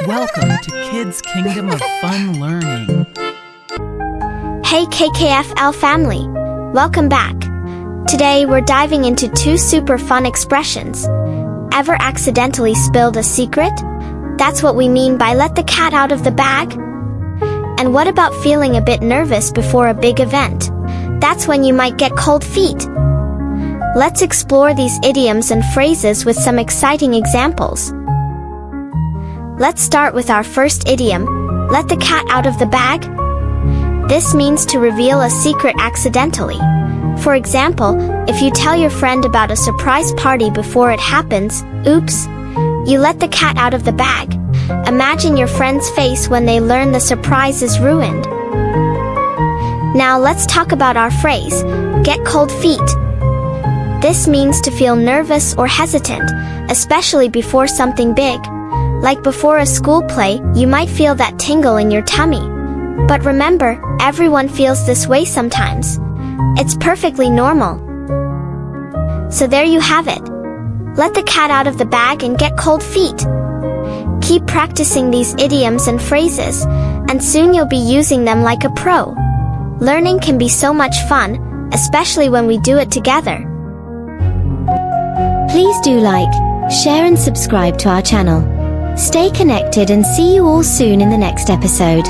Welcome to Kids Kingdom of Fun Learning. Hey KKFL family, welcome back. Today we're diving into two super fun expressions. Ever accidentally spilled a secret? That's what we mean by let the cat out of the bag. And what about feeling a bit nervous before a big event? That's when you might get cold feet. Let's explore these idioms and phrases with some exciting examples. Let's start with our first idiom, let the cat out of the bag. This means to reveal a secret accidentally. For example, if you tell your friend about a surprise party before it happens, oops, you let the cat out of the bag. Imagine your friend's face when they learn the surprise is ruined. Now let's talk about our phrase, get cold feet. This means to feel nervous or hesitant, especially before something big. Like before a school play, you might feel that tingle in your tummy. But remember, everyone feels this way sometimes. It's perfectly normal. So there you have it. Let the cat out of the bag and get cold feet. Keep practicing these idioms and phrases, and soon you'll be using them like a pro. Learning can be so much fun, especially when we do it together. Please do like, share and subscribe to our channel. Stay connected and see you all soon in the next episode.